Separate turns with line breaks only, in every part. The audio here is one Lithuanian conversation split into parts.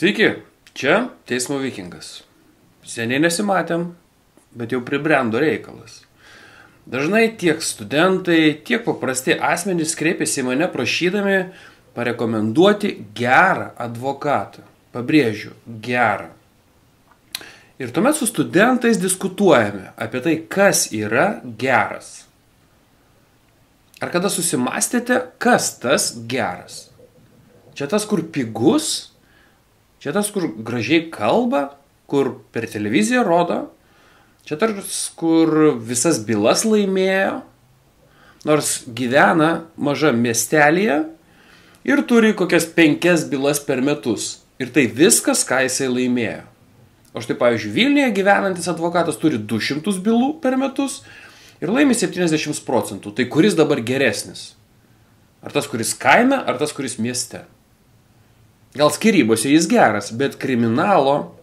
Sveiki, čia Teismo Vikingas. Seniai nesimatėm, bet jau pribrendo reikalas. Dažnai tiek studentai, tiek paprasti asmenys kreipiasi į mane prašydami parekomenduoti gerą advokatą. Pabrėžiu, gerą. Ir tuomet su studentais diskutuojame apie tai, kas yra geras. Ar kada susimastėte, kas tas geras? Čia tas, kur pigus? Čia tas, kur gražiai kalba, kur per televiziją rodo? Čia tas, kur visas bylas laimėjo, nors gyvena mažam miestelėje ir turi kokias 5 bylas per metus. Ir tai viskas, ką jisai laimėjo. O štai, pavyzdžiui, Vilniuje gyvenantis advokatas turi 200 bylų per metus ir laimi 70%. Tai kuris dabar geresnis? Ar tas, kuris kaime, ar tas, kuris mieste? Gal skyrybose jis geras, bet kriminalo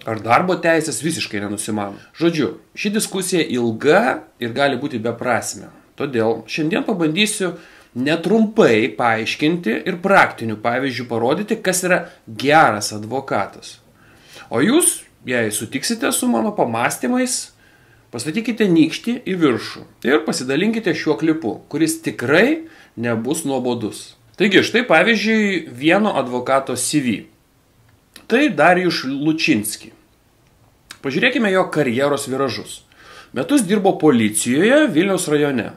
ar darbo teisės visiškai nenusimano. Žodžiu, ši diskusija ilga ir gali būti beprasmė. Todėl šiandien pabandysiu netrumpai paaiškinti ir praktinių pavyzdžių parodyti, kas yra geras advokatas. O jūs, jei sutiksite su mano pamastymais, pastatykite nykštį į viršų ir pasidalinkite šiuo klipu, kuris tikrai nebus nuobodus. Taigi, štai pavyzdžiui vieno advokato CV. Tai Darijus Lučinski. Pažiūrėkime jo karjeros viražus. Metus dirbo policijoje Vilniaus rajone.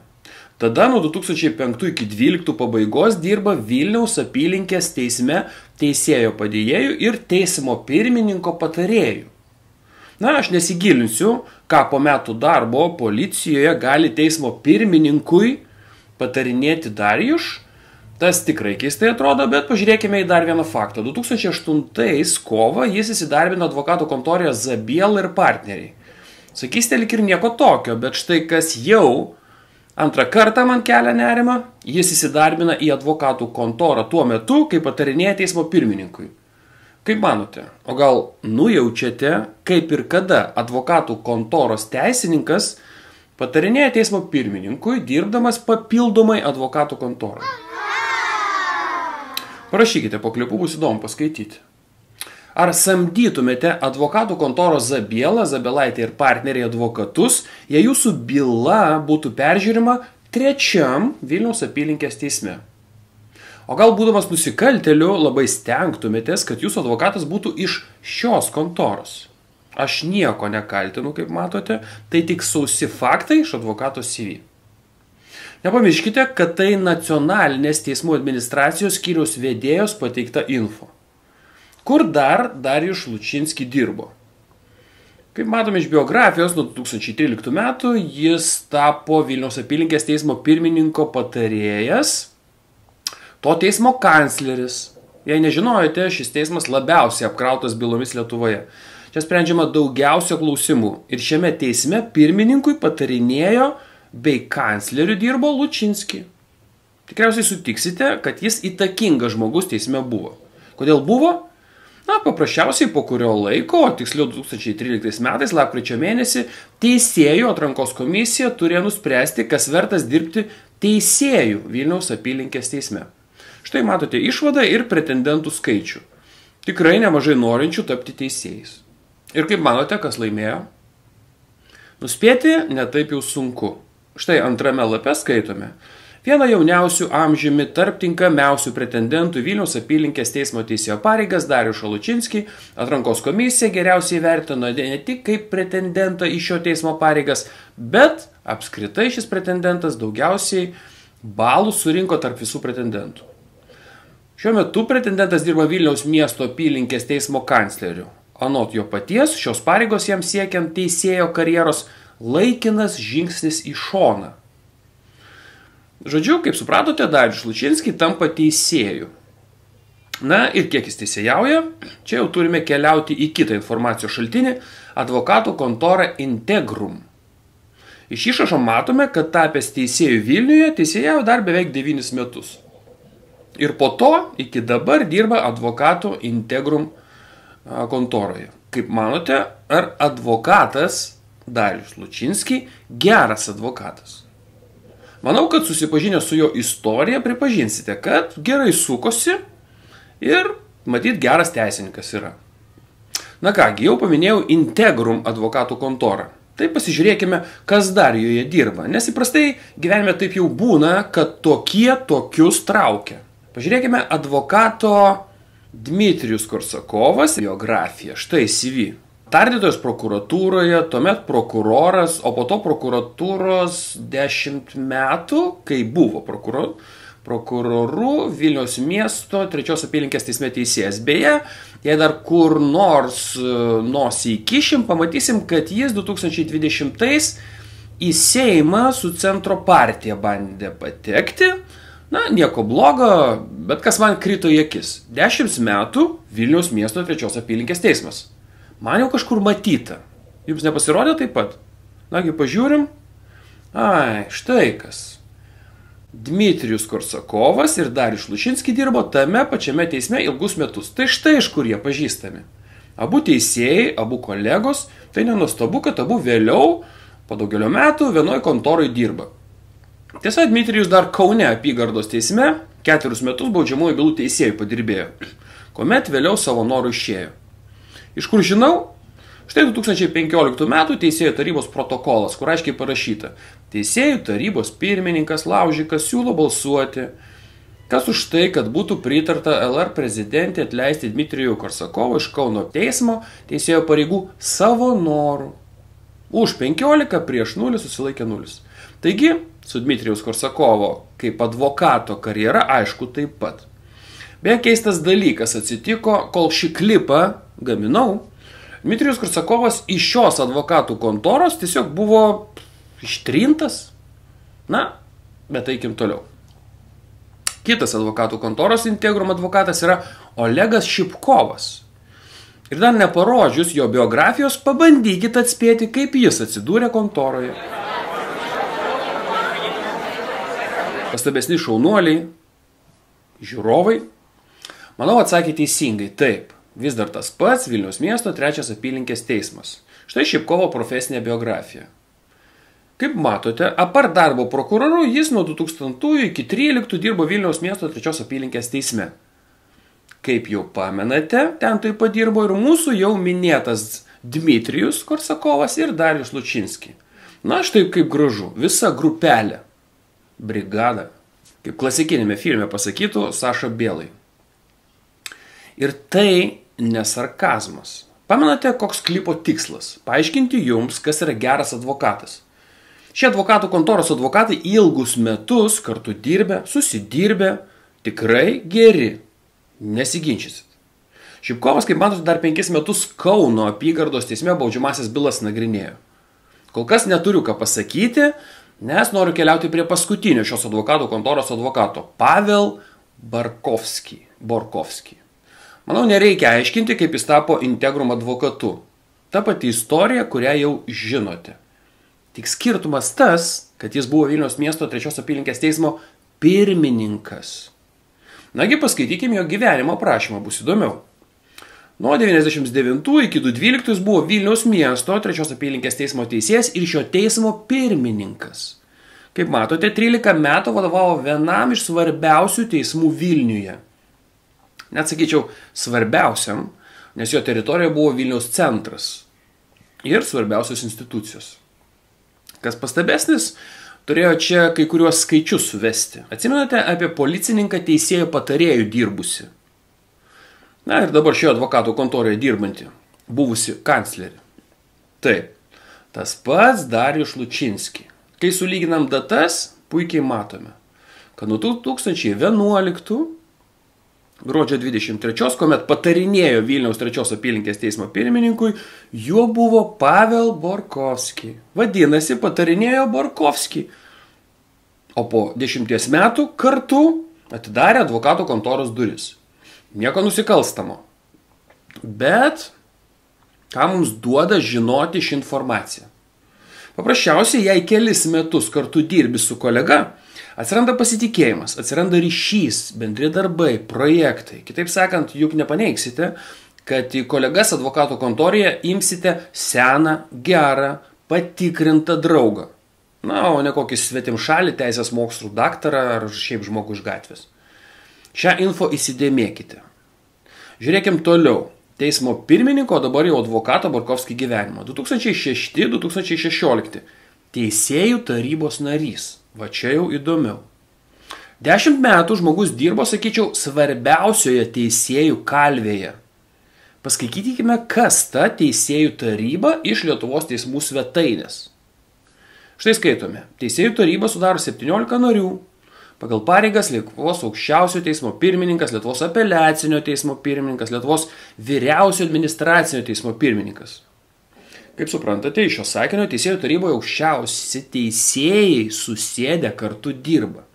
Tada nuo 2005 iki 2012 pabaigos dirba Vilniaus apylinkės teisme teisėjo padėjėjų ir teismo pirmininko patarėjų. Na, aš nesigilinsiu, ką po metų darbo policijoje gali teismo pirmininkui patarinėti Darijus. Tas tikrai keistai atrodo, bet pažiūrėkime į dar vieną faktą. 2008 kovą jis įsidarbino advokatų kontoroje Zabiela ir partneriai. Sakysite, lyg ir nieko tokio, bet štai kas jau antrą kartą man kelia nerimą, jis įsidarbina į advokatų kontorą tuo metu, kai patarinėja teismo pirmininkui. Kaip manote, o gal nujaučiate, kaip ir kada advokatų kontoros teisininkas patarinėja teismo pirmininkui, dirbdamas papildomai advokatų kontorą? Parašykite po klipu, bus įdomu paskaityti. Ar samdytumėte advokatų kontoros Zabiela, Zabielaitė ir partneriai advokatus, jei jūsų byla būtų peržiūrima 3 Vilniaus apylinkės teisme? O gal būdamas nusikaltėliu labai stengtumėtės, kad jūsų advokatas būtų iš šios kontoros? Aš nieko nekaltinu, kaip matote, tai tik sausi faktai iš advokato CV. Nepamirškite, kad tai nacionalinės teismų administracijos skyriaus vedėjos pateikta info. Kur dar Darijus Lučinski dirbo? Kaip matome iš biografijos, nuo 2013 metų jis tapo Vilniaus apylinkės teismo pirmininko patarėjas, to teismo kancleris. Jei nežinojote, šis teismas labiausiai apkrautas bylomis Lietuvoje. Čia sprendžiama daugiausia klausimų ir šiame teisme pirmininkui patarinėjo bei kancleriu dirbo Lučinski. Tikriausiai sutiksite, kad jis įtakingas žmogus teisme buvo. Kodėl buvo? Na, paprasčiausiai po kurio laiko, tiksliau 2013 metais, lapkričio mėnesį, teisėjų atrankos komisija turėjo nuspręsti, kas vertas dirbti teisėjų Vilniaus apylinkės teisme. Štai matote išvadą ir pretendentų skaičių. Tikrai nemažai norinčių tapti teisėjais. Ir kaip manote, kas laimėjo? Nuspėti netaip jau sunku. Štai antrame lape skaitome. Vieną jauniausių amžiumi tarp tinkamiausių pretendentų Vilniaus apylinkės teismo teisėjo pareigas Darijusą Lučinskį atrankos komisija geriausiai vertino ne tik kaip pretendentą į šio teismo pareigas, bet apskritai šis pretendentas daugiausiai balų surinko tarp visų pretendentų. Šiuo metu pretendentas dirba Vilniaus miesto apylinkės teismo kancleriu. Anot jo paties, šios pareigos jam siekiant teisėjo karjeros laikinas žingsnis į šoną. Žodžiu, kaip supratote, Darijus Lučinski tampa teisėju. Na ir kiek jis teisėjauja, čia jau turime keliauti į kitą informacijos šaltinį – advokatų kontorą Integrum. Iš išrašo matome, kad tapęs teisėjų Vilniuje teisėjavo dar beveik 9 metus. Ir po to iki dabar dirba advokatų Integrum kontoroje. Kaip manote, ar advokatas Darijus Lučinski geras advokatas? Manau, kad susipažinę su jo istorija pripažinsite, kad gerai sukosi ir Matyt, geras teisininkas yra. Na kągi, jau paminėjau Integrum advokatų kontorą. Tai pasižiūrėkime, kas dar joje dirba. Nes įprastai gyvenime taip jau būna, kad tokie tokius traukia. Pažiūrėkime advokato Dmitrijus Korsakovas biografija. Štai CV. Tardytojas prokuratūroje, tuomet prokuroras, o po to prokuratūros 10 metų, kai buvo prokuroru Vilniaus miesto 3 apylinkės teisme teisėjas. Beje, jei dar kur nors nosį įkišim, pamatysim, kad jis 2020-ais į Seimą su Centro partija bandė patekti. Na, nieko blogo, bet kas man krito į akis. 10 metų Vilniaus miesto 3 apylinkės teismas. Man jau kažkur matyta. Jums nepasirodė taip pat? Nagi, pažiūrim. Ai, štai kas. Dmitrijus Korsakovas ir Darijus Lučinski dirbo tame pačiame teisme ilgus metus. Tai štai iš kur jie pažįstami. Abu teisėjai, abu kolegos, tai nenuostabu, kad abu vėliau, po daugelio metų, vienoj kontoroj dirba. Tiesa, Dmitrijus dar Kaune apygardos teisme 4 metus baudžiamųjų bylų teisėjų padirbėjo, kuomet vėliau savo norų išėjo. Iš kur žinau? Štai 2015 metų Teisėjų tarybos protokolas, kur aiškiai parašyta: Teisėjų tarybos pirmininkas Laužikas siūlo balsuoti, kas už tai, kad būtų pritarta LR prezidentė atleisti Dmitrijų Korsakovą iš Kauno teismo teisėjo pareigų savo norų. Už 15 prieš 0 susilaikė 0. Taigi, su Dmitrijaus Korsakovo kaip advokato karjera aišku taip pat. Beje, keistas dalykas atsitiko, kol šį klipą gaminau. Dmitrijus Korsakovas iš šios advokatų kontoros tiesiog buvo ištrintas. Na, bet eikim toliau. Kitas advokatų kontoros Integrum advokatas yra Olegas Šipkovas. Ir dar neparodžius jo biografijos, pabandykite atspėti, kaip jis atsidūrė kontoroje. Pastabesni šaunuoliai, žiūrovai, manau, atsakė teisingai. Taip, vis dar tas pats Vilniaus miesto 3 apylinkės teismas. Štai Šipkovo profesinė biografija. Kaip matote, apart darbo prokuroru, jis nuo 2000 iki 2013 dirbo Vilniaus miesto 3 apylinkės teisme. Kaip jau pamenate, ten taip pat dirbo ir mūsų jau minėtas Dmitrijus Korsakovas ir Darijus Lučinski. Na, štai kaip gražu, visa grupelė. Brigada. Kaip klasikinėme filme pasakytų Saša Bielai. Ir tai ne sarkazmas. Pamenate, koks klipo tikslas? Paaiškinti jums, kas yra geras advokatas. Šie advokatų kontoros advokatai ilgus metus kartu dirbę, susidirbę, tikrai geri. Nesiginčysit. Šipkovas, kaip matote, dar 5 metus Kauno apygardos teisme baudžiamąsias bylas nagrinėjo. Kol kas neturiu ką pasakyti, nes noriu keliauti prie paskutinio šios advokatų kontoros advokato, Pavel Borkovski. Manau, nereikia aiškinti, kaip jis tapo Integrum advokatu. Ta pati istorija, kurią jau žinote. Tik skirtumas tas, kad jis buvo Vilniaus miesto 3 apylinkės teismo pirmininkas. Nagi, paskaitykime jo gyvenimo aprašymą, bus įdomiau. Nuo 1999 iki 2012 jis buvo Vilniaus miesto 3 apylinkės teismo teisėjas ir šio teismo pirmininkas. Kaip matote, 13 metų vadovavo vienam iš svarbiausių teismų Vilniuje. Net sakyčiau svarbiausiam, nes jo teritorija buvo Vilniaus centras ir svarbiausios institucijos. Kas pastabesnis, turėjo čia kai kuriuos skaičius suvesti. Atsimenate apie policininką teisėjo patarėjų dirbusi. Na ir dabar šio advokatų kontoroje dirbanti, buvusi kanclerį. Taip, tas pats Darijus Lučinski. Kai sulyginam datas, puikiai matome, kad nuo 2011 gruodžio 23, kuomet patarinėjo Vilniaus 3 apylinkės teismo pirmininkui, juo buvo Pavel Borkovski. Vadinasi, patarinėjo Borkovski. O po 10 metų kartu atidarė advokato kontoros duris. Nieko nusikalstamo. Bet ką mums duoda žinoti ši informacija? Paprasčiausiai, jei kelis metus kartu dirbi su kolega, atsiranda pasitikėjimas, atsiranda ryšys, bendri darbai, projektai. Kitaip sakant, juk nepaneigsite, kad į kolegas advokato kontorijoje imsite seną, gerą, patikrintą draugą. Na, o ne kokį svetimšalį teisės mokslų daktarą ar šiaip žmogų iš gatvės. Šią info įsidėmėkite. Žiūrėkim toliau. Teismo pirmininko, dabar jau advokato Borkovskį gyvenimą. 2006-2016. Teisėjų tarybos narys. Va čia jau įdomiau. 10 metų žmogus dirbo, sakyčiau, svarbiausioje teisėjų kalvėje. Paskaitykime, kas ta teisėjų taryba iš Lietuvos teismų svetainės. Štai skaitome. Teisėjų taryba sudaro 17 narių. Pagal pareigas Lietuvos aukščiausio teismo pirmininkas, Lietuvos apeliacinio teismo pirmininkas, Lietuvos vyriausio administracinio teismo pirmininkas. Kaip suprantate, iš šio sakinio teisėjų taryboje aukščiausi teisėjai susėdę kartu dirba.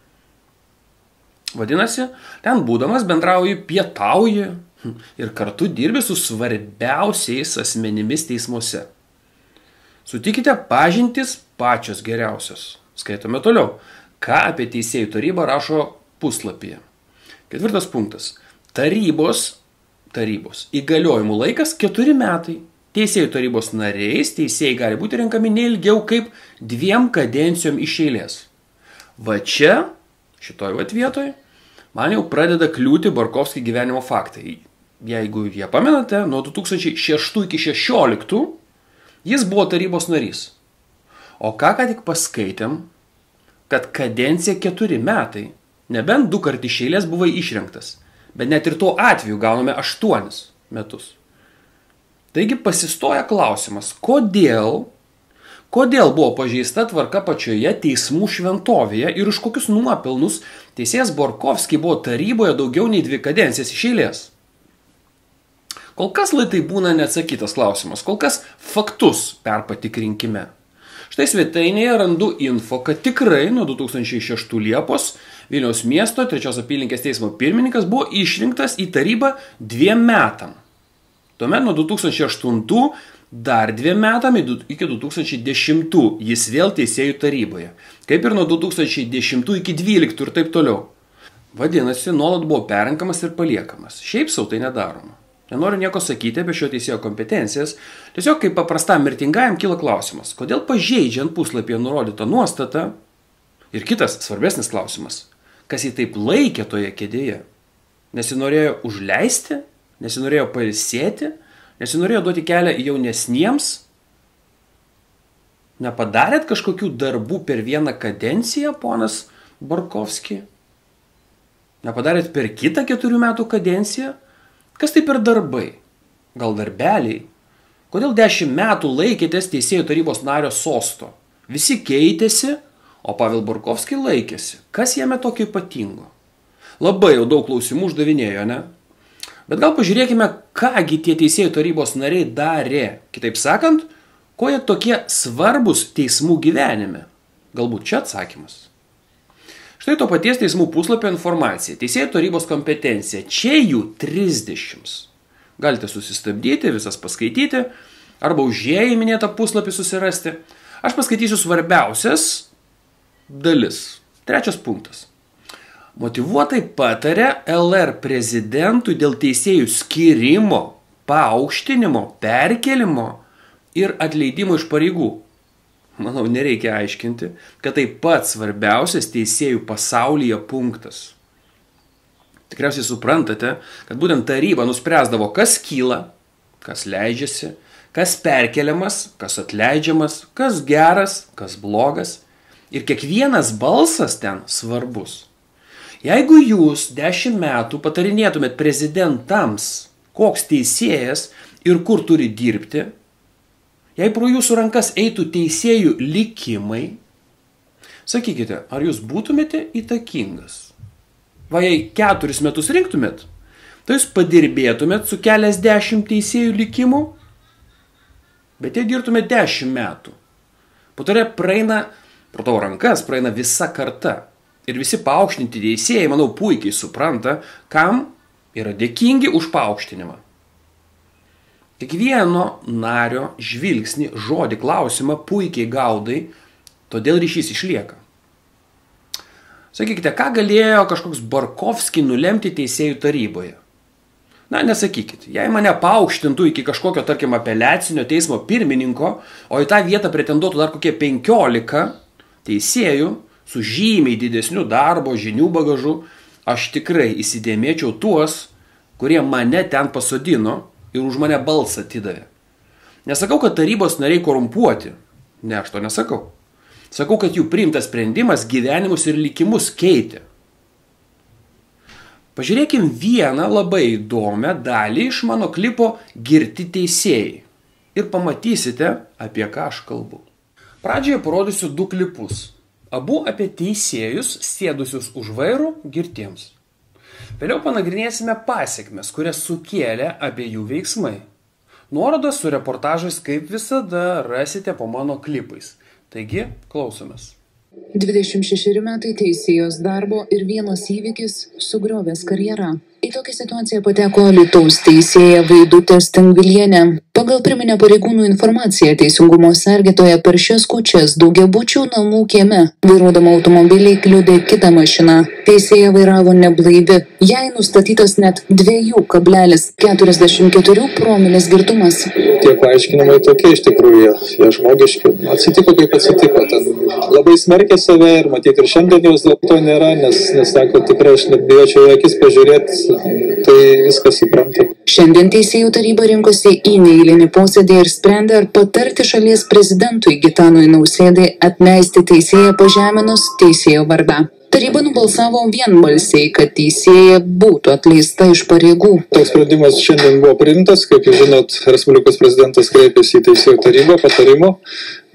Vadinasi, ten būdamas bendrauji, pietauji ir kartu dirbi su svarbiausiais asmenimis teismuose. Sutikite, pažintis pačios geriausios. Skaitome toliau. Ką apie teisėjų tarybą rašo puslapyje. 4 punktas. Tarybos įgaliojimų laikas 4 metai. Teisėjų tarybos nariais teisėjai gali būti renkami neilgiau kaip 2 kadencijom iš eilės. Va čia, šitoj vietoj, man jau pradeda kliūti Borkovskį gyvenimo faktai. Jeigu jie pamenate, nuo 2006 iki 2016 jis buvo tarybos narys. O ką tik paskaitėm, kad kadencija 4 metai, nebent 2 kartus iš eilės buvai išrinktas, bet net ir tuo atveju gauname 8 metus. Taigi pasistoja klausimas, kodėl buvo pažeista tvarka pačioje teismų šventovėje ir už kokius nuopelnus teisėjas Borkovskį buvo taryboje daugiau nei 2 kadencijas iš eilės. Kol kas tai būna neatsakytas klausimas, kol kas faktus perpatikrinkime. Štai svetainėje randu info, kad tikrai nuo 2006 Liepos Vilniaus miesto 3 apylinkės teismo pirmininkas buvo išrinktas į tarybą 2 metam. Tuomet nuo 2008 dar 2 metam iki 2010 jis vėl teisėjų taryboje. Kaip ir nuo 2010 iki 2012 ir taip toliau. Vadinasi, nuolat buvo perrenkamas ir paliekamas. Šiaip sau tai nedaroma. Nenoriu nieko sakyti apie šio teisėjo kompetencijas, tiesiog kaip paprastam mirtingajam kyla klausimas, kodėl pažeidžiant puslapyje nurodytą nuostatą ir kitas svarbesnis klausimas, kas jį taip laikė toje kėdėje, nesinorėjo užleisti, nesinorėjo pailsėti, nesinorėjo duoti kelią jaunesniems, nepadarėt kažkokių darbų per 1 kadenciją, ponas Borkovskį, nepadarėt per kitą 4 metų kadenciją. Kas tai per darbai? Gal darbeliai? Kodėl 10 metų laikėtės teisėjų tarybos nario sosto? Visi keitėsi, o Pavel Borkovskį laikėsi. Kas jame tokio ypatingo? Labai jau daug klausimų uždavinėjo, ne? Bet gal pažiūrėkime, kągi tie teisėjų tarybos nariai darė. Kitaip sakant, ko jie tokie svarbus teismų gyvenime? Galbūt čia atsakymas. Štai to paties teismų puslapio informacija. Teisėjų tarybos kompetencija. Čia jų 30. Galite susistabdyti, visas paskaityti, arba užėję į minėtą puslapį susirasti. Aš paskaitysiu svarbiausias dalis. 3 punktas. Motyvuotai patarė LR prezidentui dėl teisėjų skyrimo, paaukštinimo, perkelimo ir atleidimo iš pareigų. Manau, nereikia aiškinti, kad tai pats svarbiausias teisėjų pasaulyje punktas. Tikriausiai suprantate, kad būtent taryba nuspręsdavo, kas kyla, kas leidžiasi, kas perkeliamas, kas atleidžiamas, kas geras, kas blogas. Ir kiekvienas balsas ten svarbus. Jeigu jūs 10 metų patarinėtumėt prezidentams, koks teisėjas ir kur turi dirbti, jei pro jūsų rankas eitų teisėjų likimai, sakykite, ar jūs būtumėte įtakingas? Va jei 4 metus rinktumėt, tai jūs padirbėtumėt su keliasdešimt teisėjų likimų, bet jei dirbtumėt 10 metų, po to pro tavo rankas praeina visa karta. Ir visi paaukštinti teisėjai, manau, puikiai supranta, kam yra dėkingi už paaukštinimą. Kiekvieno nario žvilgsnį, žodį, klausimą puikiai gaudai, todėl ryšys išlieka. Sakykite, ką galėjo kažkoks Borkovskį nulemti teisėjų taryboje? Na, nesakykit, jei mane paaukštintų iki kažkokio, tarkim, apeliacinio teismo pirmininko, o į tą vietą pretenduotų dar kokie 15 teisėjų su žymiai didesniu darbo, žinių bagažu, aš tikrai įsidėmėčiau tuos, kurie mane ten pasodino ir už mane balsą atidavė. Nesakau, kad tarybos nariai korumpuoti. Ne, aš to nesakau. Sakau, kad jų priimtas sprendimas gyvenimus ir likimus keitė. Pažiūrėkim vieną labai įdomią dalį iš mano klipo Girti teisėjai. Ir pamatysite, apie ką aš kalbu. Pradžioje parodysiu 2 klipus. Abu apie teisėjus sėdusius už vairų girtiems. Vėliau panagrinėsime pasekmes, kurias sukėlė abiejų veiksmai. Nuorodas su reportažais kaip visada rasite po mano klipais. Taigi, klausomės.
26 metai teisėjos darbo ir vienas įvykis sugriovęs karjerą. Į tokią situaciją pateko Alytaus teisėja Vaidutė Stengvilienė. Pagal priminę pareigūnų informaciją, teisingumo sergėtoja per šias kūčias daugiabučių namų kieme vairuodama automobilį kliudė kitą mašiną. Teisėja vairavo neblaivi. Jai nustatytas net 2,44 promilės girtumas.
Tie paaiškinimai tokie iš tikrųjų, jie žmogiški. Atsitiko kaip atsitiko. Ten labai smerkė save ir matyti ir šiandien jos dėl to nėra, nes sako, tikrai aš net bijočiau akis pažiūrėti, tai viskas suprantama.
Šiandien teisėjų taryba rinkosi į neeilinį posėdį ir sprendė, ar patarti šalies prezidentui Gitanui Nausėdai atleisti teisėją pažeminus teisėjo vardą. Taryba nubalsavo vienbalsiai, kad teisėja būtų atleista iš pareigų.
Toks sprendimas šiandien buvo priimtas, kaip jūs žinot, Respublikos prezidentas kreipėsi į teisėjų tarybą patarimo,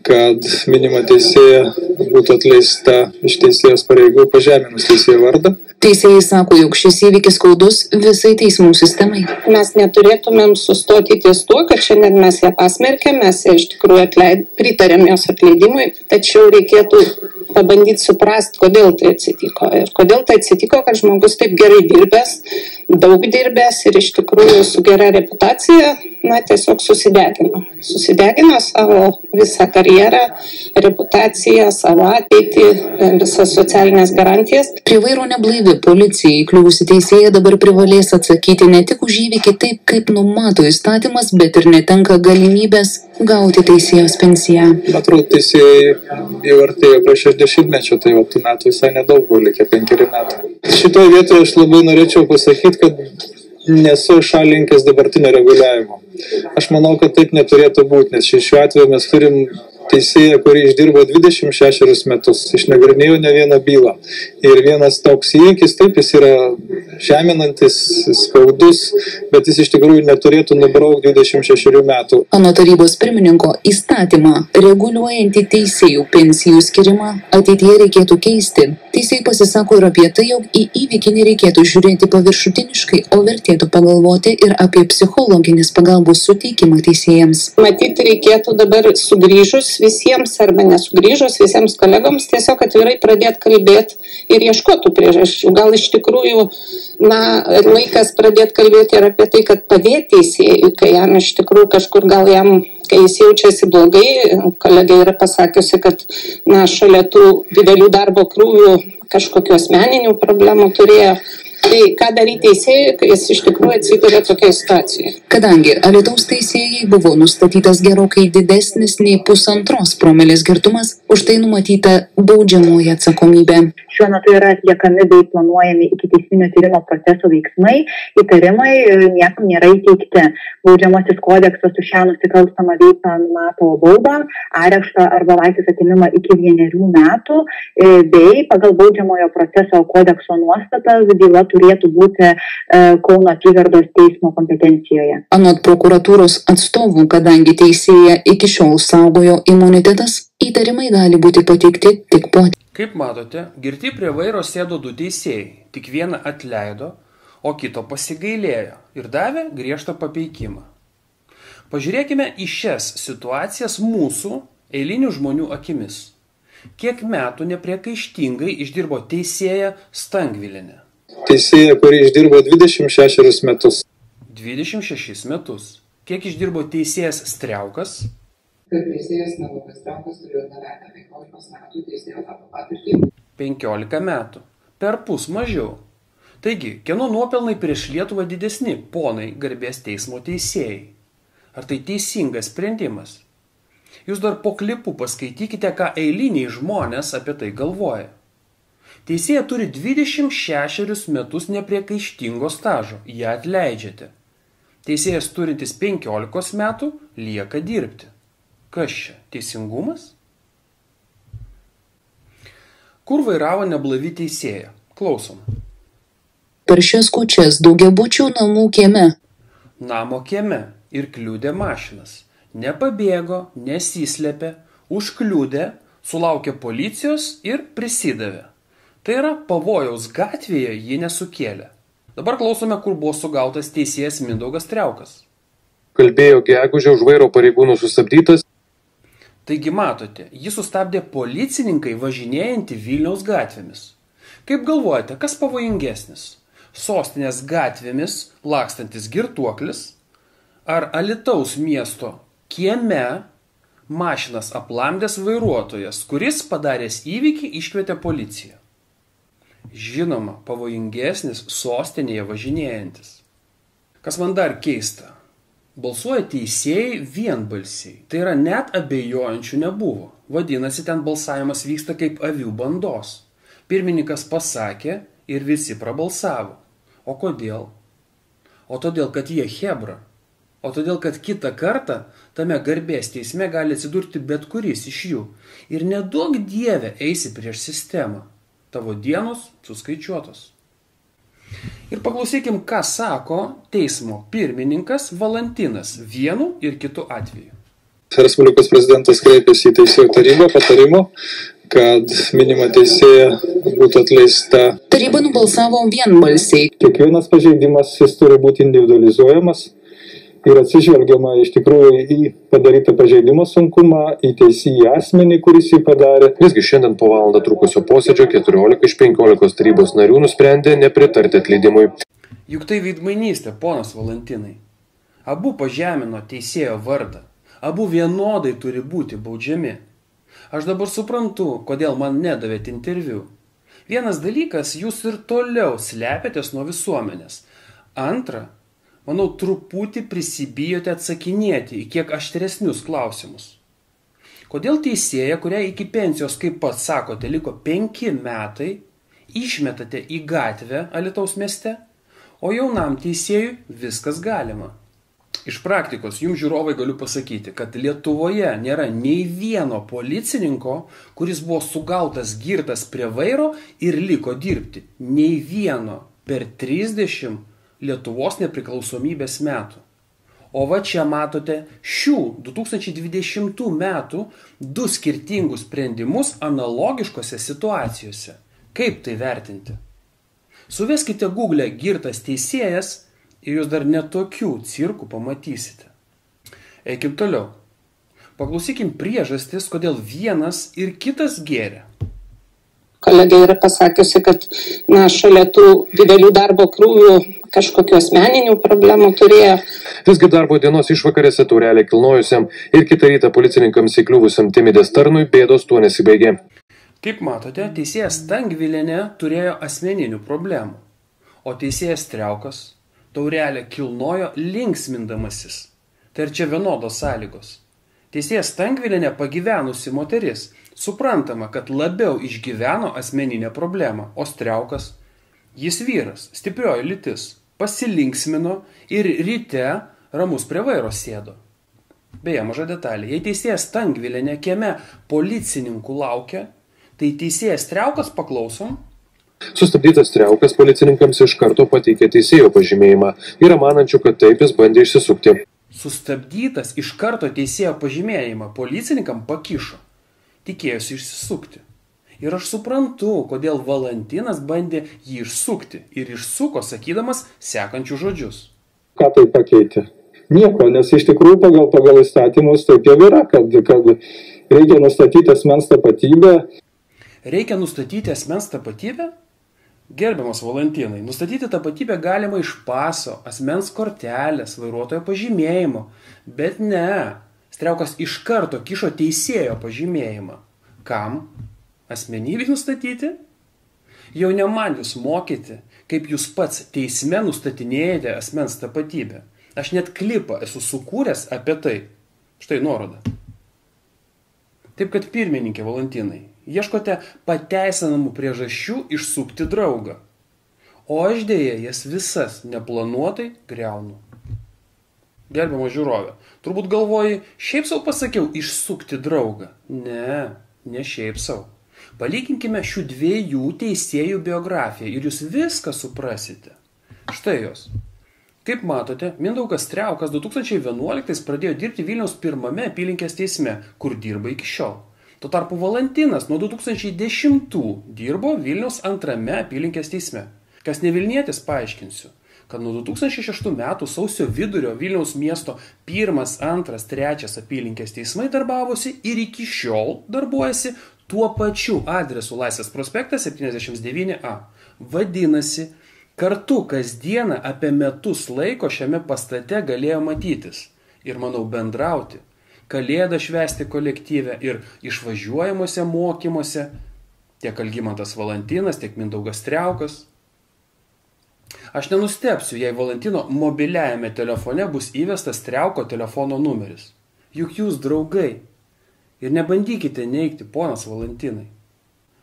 kad minima teisėja būtų atleista iš teisėjos pareigų pažeminus teisėjo vardą.
Teisėjai sako, jog šis įvykis skaudus visai teismų sistemai.
Mes neturėtumėm sustoti ties tuo, kad šiandien mes ją pasmerkėm, mes ją iš tikrųjų pritarėm jos atleidimui, tačiau reikėtų pabandyti suprasti, kodėl tai atsitiko. Ir kodėl tai atsitiko, kad žmogus taip gerai dirbęs, daug dirbęs ir iš tikrųjų su gera reputacija, tiesiog susidegino. Susidegino savo visą karjerą, reputaciją, savo ateitį, visas socialinės garantijas.
Prie vairo neblaivi policijai įkliuvusi teisėja dabar privalės atsakyti ne tik už įvykį taip, kaip numato įstatymas, bet ir netenka galimybės gauti teisėjos pensiją.
Atrodo, teisėjai jau artėjo prie 60-mečio, tai tų metų visai nedaug buvo, likę 5 metai. Šitoje vietoje aš labai norėčiau pasakyti, kad nesu šalinkęs dabartinio reguliavimo. Aš manau, kad taip neturėtų būti, nes šiuo atveju mes turim teisėją, kuri išdirbo 26 metus, išnagrinėjo ne vieną bylą. Ir vienas toks įvykis, taip, jis yra žeminantis, skaudus, bet jis iš tikrųjų neturėtų nubraukti 26 metų.
Anot tarybos pirmininko, įstatymą reguliuojantį teisėjų pensijų skirimą ateityje reikėtų keisti. Teisėjai pasisako ir apie tai, jog į įvykį nereikėtų žiūrėti paviršutiniškai, o vertėtų pagalvoti ir apie psichologinės pagalbos suteikimą teisėjams.
Matyti reikėtų dabar sugrįžus visiems arba nesugrįžus visiems kolegoms tiesiog atvirai pradėti kalbėti ir ieškotų priežasčių. Gal iš tikrųjų laikas pradėti kalbėti ir apie tai, kad padėti teisėjui, kai jam iš tikrųjų kažkur kai jis jaučiasi blogai, kolegė yra pasakiusi, kad šalia tų didelių darbo krūvių kažkokių asmeninių problemų turėjo. Tai ką daryti teisėjui, kai jis iš tikrųjų atsiduria tokioje situacijoje?
Kadangi Alytaus teisėjai buvo nustatytas gerokai didesnis nei 1,5 promilės girtumas, už tai numatyta baudžiamoji atsakomybė.
Šiuo metu yra atliekami bei planuojami ikiteisminio tyrimo proceso veiksmai, įtarimai niekam nėra įteikti. Baudžiamasis kodeksas už šią nusikalstamą veiką numato baudą, areštą arba laisvės atėmimą iki 1 metų, bei pagal baudžiamojo proceso kodekso nuostatas byla turėtų būti Kauno apygardos teismo kompetencijoje.
Anot prokuratūros atstovų, kadangi teisėja iki šiol saugojo imunitetas, įtarimai gali būti pateikti tik po.
Kaip matote, girti prie vairo sėdo 2 teisėjai, tik vieną atleido, o kito pasigailėjo ir davė griežtą papeikimą. Pažiūrėkime į šias situacijas mūsų, eilinių žmonių akimis. Kiek metų nepriekaištingai išdirbo teisėja Stengvilienė?
Teisėja, kuri išdirbo 26 metus.
26 metus. Kiek išdirbo teisėjas Striaukas?
Kad teisėjas Nelabai Striaukas turėjo nevertę 15 metų, teisėjo tapo patirtį.
15 metų. Perpus mažiau. Taigi, kieno nuopelnai prieš Lietuvą didesni, ponai garbės teismo teisėjai? Ar tai teisingas sprendimas? Jūs dar po klipu paskaitykite, ką eiliniai žmonės apie tai galvoja. Teisėja turi 26 metus nepriekaištingo stažo, ją atleidžiate. Teisėjas turintis 15 metų lieka dirbti. Kas čia? Teisingumas? Kur vairavo neblaivi teisėja? Klausom.
Per šias kūčias daugiabučių namų kieme.
Namo kieme ir kliudė mašinas. Nepabėgo, nesislėpė, užkliudė, sulaukė policijos ir prisidavė. Tai yra, pavojaus gatvėje ji nesukėlė. Dabar klausome, kur buvo sugautas teisėjas Mindaugas Striaukas.
Kalbėjo gegužę, už vairo pareigūnų sustabdytas.
Taigi matote, jį sustabdė policininkai važinėjantį Vilniaus gatvėmis. Kaip galvojate, kas pavojingesnis? Sostinės gatvėmis lakstantis girtuoklis ar Alytaus miesto kieme mašinas aplamdęs vairuotojas, kuris padaręs įvykį iškvietė policiją? Žinoma, pavojingesnis sostinėje važinėjantis. Kas man dar keista? Balsuoja teisėjai vienbalsiai. Tai yra, net abejojančių nebuvo. Vadinasi, ten balsavimas vyksta kaip avių bandos. Pirmininkas pasakė ir visi prabalsavo. O kodėl? O todėl, kad jie chebra. O todėl, kad kitą kartą tame garbės teisme gali atsidurti bet kuris iš jų. Ir neduok Dieve eisi prieš sistemą. Tavo dienos suskaičiuotos. Ir paklausykim, ką sako teismo pirmininkas Valantinas vienu ir kitu atveju.
Respublikos prezidentas kreipėsi į teisėjų tarybą patarimo, kad minima teisėja būtų atleista.
Taryba nubalsavo vienbalsiai.
Kiekvienas pažeidimas jis turi būti individualizuojamas ir atsižvelgiama iš tikrųjų į padarytą pažeidimo sunkumą, į teisėjį asmenį, kuris jį padarė.
Visgi šiandien po valandą trukusio posėdžio 14 iš 15 tarybos narių nusprendė nepritarti atleidimui.
Juk tai veidmainystė, ponas Valantinai. Abu pažemino teisėjo vardą. Abu vienodai turi būti baudžiami. Aš dabar suprantu, kodėl man nedavėt interviu. Vienas dalykas, jūs ir toliau slepiatės nuo visuomenės. Antra, manau, truputį prisibijote atsakinėti į kiek aštresnius klausimus. Kodėl teisėja, kuriai iki pensijos, kaip pats sakote, liko 5 metai, išmetate į gatvę Alytaus mieste, o jaunam teisėjui viskas galima? Iš praktikos jums žiūrovai galiu pasakyti, kad Lietuvoje nėra nei vieno policininko, kuris buvo sugautas girtas prie vairo ir liko dirbti. Nei vieno per 30 Lietuvos nepriklausomybės metų. O va čia matote šių 2020 metų 2 skirtingus sprendimus analogiškose situacijose. Kaip tai vertinti? Suveskite Google girtas teisėjas ir jūs dar netokių cirkų pamatysite. Eikim toliau. Paklausykim priežastis, kodėl vienas ir kitas gėrė.
Kolegė yra pasakiusi, kad šalia tų didelių darbo krūvių kažkokių asmeninių problemų turėjo.
Visgi darbo dienos išvakarėse taurelę kilnojusiam ir kitą rytą policininkams įkliuvusiam Timidės tarnui bėdos tuo nesibaigė.
Kaip matote, teisėjas Stangvilienė turėjo asmeninių problemų, o teisėjas Striaukas taurelę kilnojo linksmindamasis. Tai ir čia vienodos sąlygos. Teisėjas Stangvilienė pagyvenusi moteris. Suprantama, kad labiau išgyveno asmeninę problemą, o Striaukas, jis vyras, stiprioji lytis, pasilinksmino ir ryte ramus prie vairo sėdo. Beje, maža detalė, jei teisėjas Stangvilienė kieme policininkų laukia, tai teisėjas Striaukas, paklausom.
Sustabdytas Striaukas policininkams iš karto pateikė teisėjo pažymėjimą. Yra manančių, kad taip jis bandė išsisukti.
Sustabdytas iš karto teisėjo pažymėjimą policininkam pakišo. Tikėjosi išsisukti. Ir aš suprantu, kodėl Valantinas bandė jį išsukti ir išsuko, sakydamas sekančius žodžius.
Ką tai pakeitė? Nieko, nes iš tikrųjų pagal įstatymus taip jau yra, kad reikia nustatyti asmens tapatybę.
Reikia nustatyti asmens tapatybę? Gerbiamas Valantinai, nustatyti tapatybę galima iš paso, asmens kortelės, vairuotojo pažymėjimo, bet ne. Striaukas iš karto kišo teisėjo pažymėjimą. Kam? Asmenybei nustatyti? Jau ne man jūs mokyti, kaip jūs pats teisme nustatinėjate asmens tapatybę. Aš net klipą esu sukūręs apie tai. Štai nuoroda. Taip kad pirmininkė Valantinai, Ieškote pateisinamų priežasčių išsukti draugą. O aš dėja jas visas neplanuotai griaunu. Gerbiamo žiūrovė, turbūt galvoji, šiaip sau pasakiau išsukti draugą. Ne šiaip sau. Palyginkime šių dviejų teisėjų biografiją ir jūs viską suprasite. Štai jos. Kaip matote, Mindaugas Striaukas 2011 pradėjo dirbti Vilniaus 1 apylinkės teisme, kur dirba iki šiol. Tuo tarpu Valantinas nuo 2010 dirbo Vilniaus 2 apylinkės teisme. Kas ne Vilnietis, paaiškinsiu, kad nuo 2006 metų sausio vidurio Vilniaus miesto 1, 2, 3 apylinkės teismai darbavosi ir iki šiol darbuojasi tuo pačiu adresu Laisvės prospektas 79A. Vadinasi, kartu kasdieną apie metus laiko šiame pastate galėjo matytis ir, manau, bendrauti, kalėdą švęsti kolektyve ir išvažiuojamuose mokymuose tiek Algimantas Valantinas, tiek Mindaugas Striaukas. Aš nenustebsiu, jei Valantino mobiliajame telefone bus įvestas Striauko telefono numeris. Juk jūs draugai. Ir nebandykite neigti, ponas Valantinai.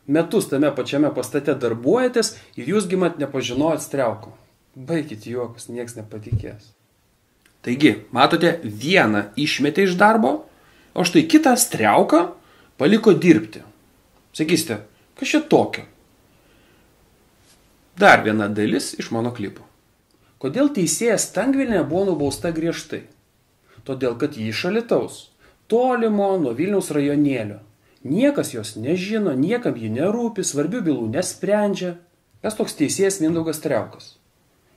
Metus tame pačiame pastate darbuojatės ir jūs mat nepažinojot Striauko. Baikit juokus, nieks nepatikės. Taigi, matote, vieną išmetė iš darbo, o štai kitą Striauką paliko dirbti. Sakysite, kas čia tokio? Dar viena dalis iš mano klipo. Kodėl teisėja Stangvilienė buvo nubausta griežtai? Todėl, kad ji iš Alytaus, tolimo nuo Vilniaus rajonėlio. Niekas jos nežino, niekam ji nerūpi, svarbių bylų nesprendžia. Kas toks teisėjas Mindaugas Striaukas?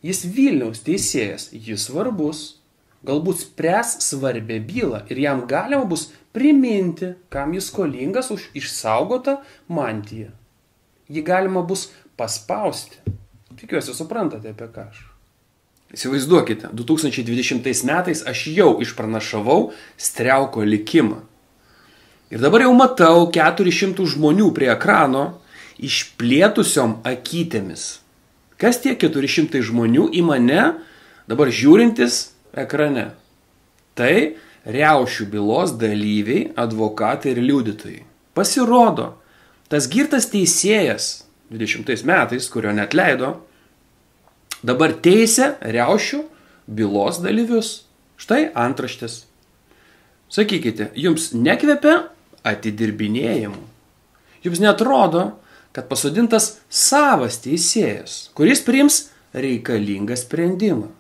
Jis Vilniaus teisėjas, jis svarbus. Galbūt spręs svarbę bylą ir jam galima bus priminti, kam jis skolingas už išsaugotą mantiją. Jį galima bus paspausti. Tikiuosi, suprantate, apie ką aš. Įsivaizduokite, 2020 metais aš jau išpranašavau Striauko likimą. Ir dabar jau matau 400 žmonių prie ekrano išplėtusiom akytėmis. Kas tie 400 žmonių į mane dabar žiūrintis ekrane? Tai riaušių bylos dalyviai, advokatai ir liudytojai. Pasirodo, tas girtas teisėjas 20 metais, kurio neatleido, dabar teisė riaušių bylos dalyvius. Štai antraštės. Sakykite, jums nekvepia atidirbinėjimu? Jums neatrodo, kad pasodintas savas teisėjas, kuris priims reikalingą sprendimą?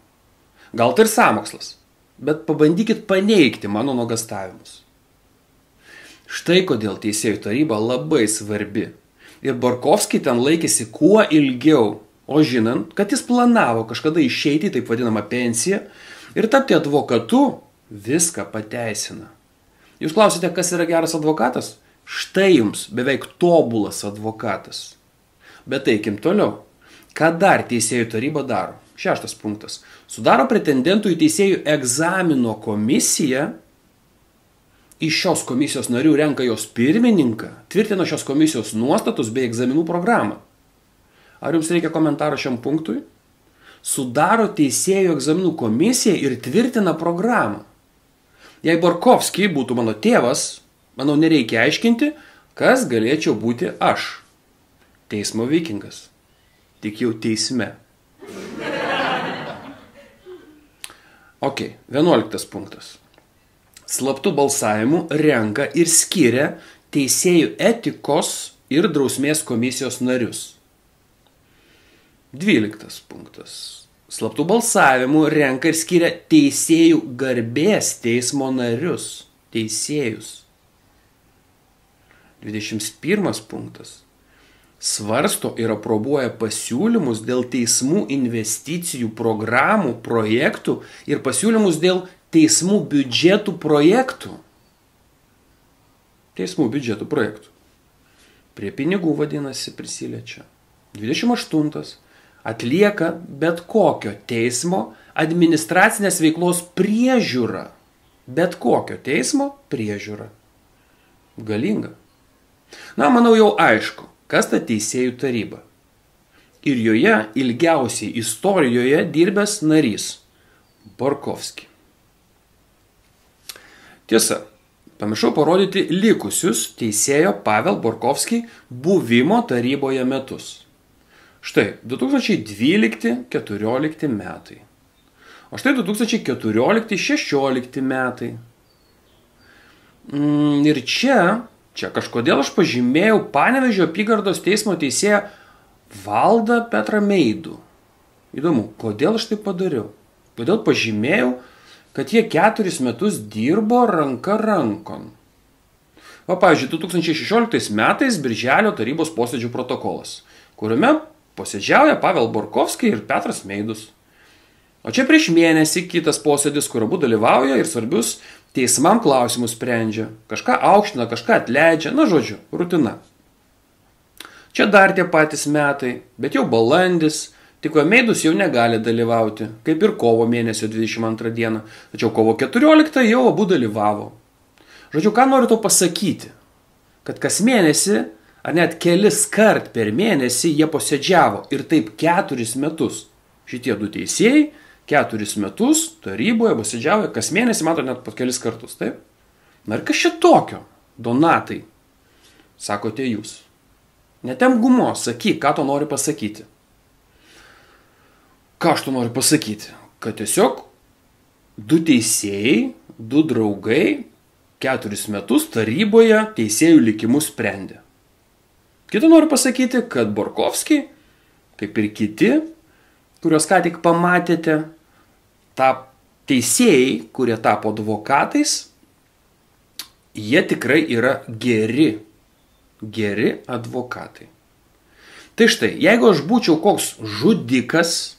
Gal tai ir sąmokslas, bet pabandykit paneigti mano nuogąstavimus. Štai kodėl teisėjų taryba labai svarbi. Ir Borkovskį ten laikėsi kuo ilgiau, o žinant, kad jis planavo kažkada išeiti į taip vadinamą pensiją ir tapti advokatu, viską pateisina. Jūs klausite, kas yra geras advokatas? Štai jums beveik tobulas advokatas. Bet eikim toliau. Ką dar teisėjų taryba daro? 6 punktas. Sudaro pretendentų į teisėjų egzamino komisiją. Iš šios komisijos narių renka jos pirmininką, tvirtina šios komisijos nuostatus bei egzaminų programą. Ar jums reikia komentaro šiam punktui? Sudaro teisėjų egzaminų komisiją ir tvirtina programą. Jei Borkovskį būtų mano tėvas, manau, nereikia aiškinti, kas galėčiau būti aš. Teismo vikingas. Tik jau teisme. Ok, 11 punktas. Slaptų balsavimų renka ir skiria teisėjų etikos ir drausmės komisijos narius. 12 punktas. Slaptų balsavimų renka ir skiria teisėjų garbės teismo narius. Teisėjus. 21 punktas. Svarsto ir aprobuoja pasiūlymus dėl teismų investicijų programų, projektų ir pasiūlymus dėl teismų biudžetų projektų. Teismų biudžetų projektų. Prie pinigų, vadinasi, prisiliečia. 28. Atlieka bet kokio teismo administracinės veiklos priežiūrą. Bet kokio teismo priežiūrą. Galinga. Na, manau, jau aišku, kas ta teisėjų taryba. Ir joje ilgiausiai istorijoje dirbęs narys Borkovskį. Tiesa, pamiršau parodyti likusius teisėjo Pavel Borkovskį buvimo taryboje metus. Štai 2012-2014 metai. O štai 2014-2016 metai. Ir čia kažkodėl aš pažymėjau Panevėžio apygardos teismo teisėją Valdą Petrą Meidų. Įdomu, kodėl aš tai padariau? Kodėl pažymėjau, kad jie 4 metus dirbo ranka rankon. O pavyzdžiui, 2016 metais Birželio tarybos posėdžių protokolas, kuriame posėdžiauja Pavel Borkovskį ir Petras Meidus. O čia prieš mėnesį kitas posėdis, kur abu dalyvauja ir svarbius teismam klausimus sprendžia. Kažką aukština, kažką atleidžia, na žodžiu, rutina. Čia dar tie patys metai, bet jau balandis, tik Meidus jau negali dalyvauti, kaip ir kovo mėnesio 22 dieną, tačiau kovo 14 jau abu dalyvavo. Žodžiu, ką noriu to pasakyti? Kad kas mėnesį, ar net kelis kart per mėnesį jie posėdžiavo ir taip 4 metus. Šitie du teisėjai 4 metus taryboje posėdžiavo, kas mėnesį mato net po kelis kartus, taip? Na ir kas čia tokio, Donatai, sakote jūs. Netem gumos, sakyk, ką to nori pasakyti. Ką aš to noriu pasakyti? Kad tiesiog 2 teisėjai, 2 draugai 4 metus taryboje teisėjų likimus sprendė. Kita noriu pasakyti, kad Borkovskį, kaip ir kiti, kuriuos ką tik pamatėte, teisėjai, kurie tapo advokatais, jie tikrai yra geri advokatai. Tai štai, jeigu aš būčiau koks žudikas,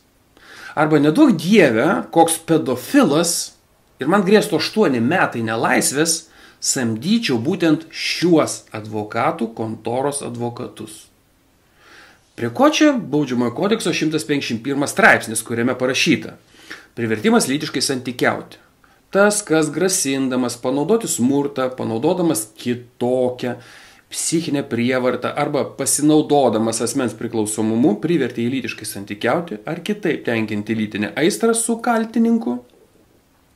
arba neduok dieve, koks pedofilas, ir man grėstų 8 metai nelaisvės, samdyčiau būtent šiuos advokatų kontoros advokatus. Prie ko čia Baudžiamojo kodekso 151 straipsnis, kuriame parašyta: privertimas lytiškai santykiauti. Tas, kas grasindamas panaudoti smurtą, panaudodamas kitokią psichinę prievartą arba pasinaudodamas asmens priklausomumu privertė į lytiškai santykiauti ar kitaip tenkinti lytinę aistrą su kaltininku.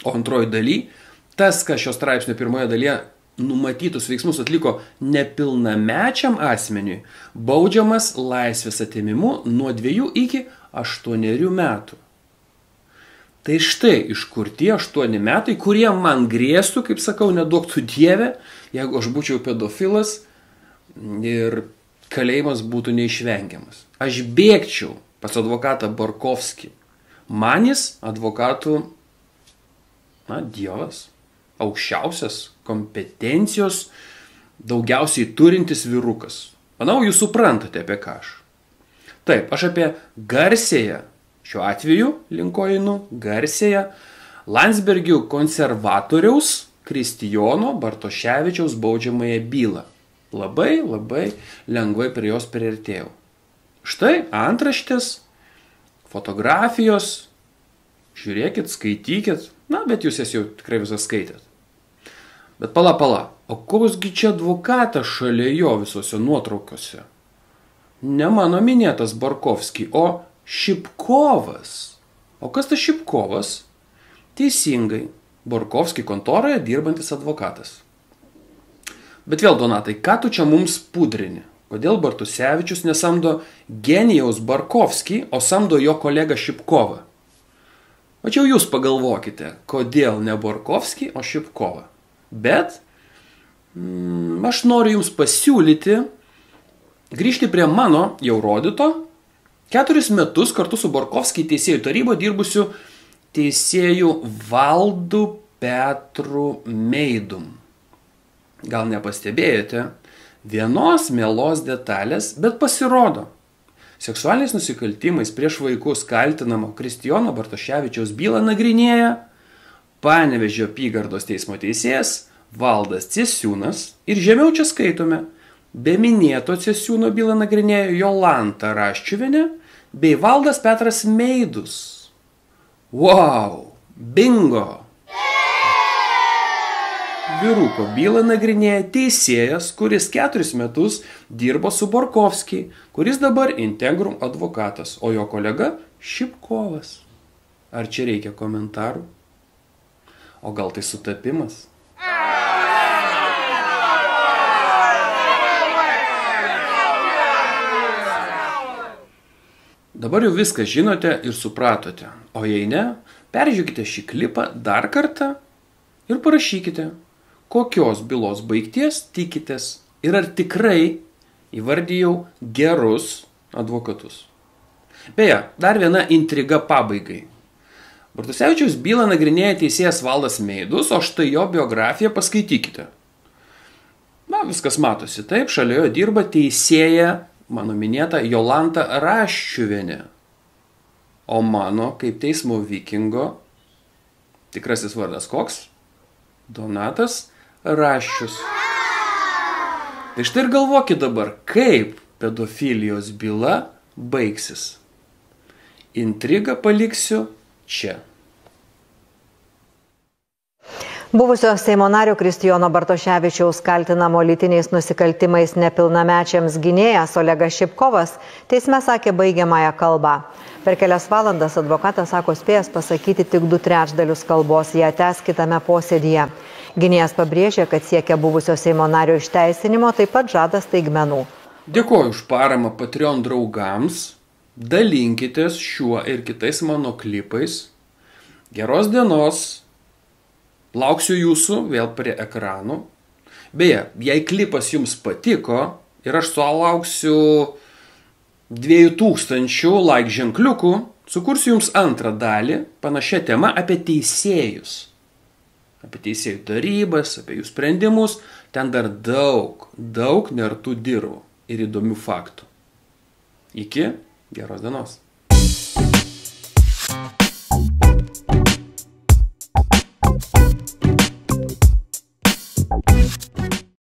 O antroji daly, tas, kas šios straipsnio pirmoje dalyje numatytus veiksmus atliko nepilnamečiam asmeniui, baudžiamas laisvės atėmimu nuo 2 iki 8 metų. Tai štai iš kur tie 8 metai, kurie man grėstų, kaip sakau, neduoktų dieve, jeigu aš būčiau pedofilas ir kalėjimas būtų neišvengiamas. Aš bėgčiau pas advokatą Borkovskį. Man jis advokatų, dievas, aukščiausias kompetencijos, daugiausiai turintis vyrukas. Manau, jūs suprantate, apie ką aš. Taip, aš apie garsėją, šiuo atveju, linkoinu, garsėją Landsbergių konservatoriaus Kristijono Bartoševičiaus baudžiamąją bylą. Labai lengvai prie jos priartėjau. Štai antraštės, fotografijos, žiūrėkit, skaitykit, bet jūs jas jau tikrai visas skaitėt. Bet pala, o koksgi čia advokatas šalia jo visose nuotraukose? Ne mano minėtas Borkovskį, o Šipkovas. O kas tas Šipkovas? Teisingai, Borkovskį kontoroje dirbantis advokatas. Bet vėl, Donatai, ką tu čia mums pudrini? Kodėl Bartusevičius nesamdo genijaus Borkovskį, o samdo jo kolegą Šipkovą? O čia jūs pagalvokite, kodėl ne Borkovskį, o Šipkovą. Bet aš noriu jums pasiūlyti grįžti prie mano jau rodyto 4 metus kartu su Borkovskį teisėjų taryboje dirbusiu teisėjų Valdu Petru Meidum. Gal nepastebėjote vienos mielos detalės, bet pasirodo, seksualiniais nusikaltimais prieš vaikus kaltinamo Kristijono Bartoševičiaus bylą nagrinėja Panevėžio apygardos teismo teisėjas Valdas Cesiūnas ir žemiau čia skaitome, be minėto Cesiūno bylą nagrinėjo Jolanta Raščiuvienė bei Valdas Petras Meidus. Wow, bingo! Vyruko bylą nagrinėja teisėjas, kuris 4 metus dirbo su Borkovskį, kuris dabar Integrum advokatas, o jo kolega Šipkovas. Ar čia reikia komentarų? O gal tai sutapimas? Dabar jau viską žinote ir supratote. O jei ne, peržiūrėkite šį klipą dar kartą ir parašykite, kokios bylos baigties tikitės ir ar tikrai įvardijau gerus advokatus. Beje, dar viena intriga pabaigai. Bartusevičiaus bylą nagrinėja teisėjas Valdas Meidus, o štai jo biografiją paskaitykite. Na, viskas matosi taip, šalia jo dirba teisėja, mano minėta, Jolanta Raščiuvienė. O mano, kaip teismo vikingo, tikrasis vardas koks? Donatas Raščius. Tai štai ir galvokit dabar, kaip pedofilijos byla baigsis. Intrigą paliksiu čia.
Buvusio Seimo nario Kristijono Bartoševičiaus kaltinamo lytiniais nusikaltimais nepilnamečiams gynėjas Olegas Šipkovas teisme sakė baigiamąją kalbą. Per kelias valandas advokatas sako spėjęs pasakyti tik 2/3 kalbos, ją tęs kitame posėdyje. Gynėjas pabrėžė, kad siekia buvusio Seimo nario išteisinimo, taip pat žada staigmenų.
Dėkoju už paramą Patreon draugams, dalinkitės šiuo ir kitais mano klipais. Geros dienos! Lauksiu jūsų vėl prie ekranų. Beje, jei klipas jums patiko ir aš sulauksiu 2000 like ženkliukų, sukursiu jums antrą dalį panašia tema apie teisėjus. Apie teisėjų tarybas, apie jų sprendimus. Ten dar daug nertų dirvų ir įdomių faktų. Iki geros dienos.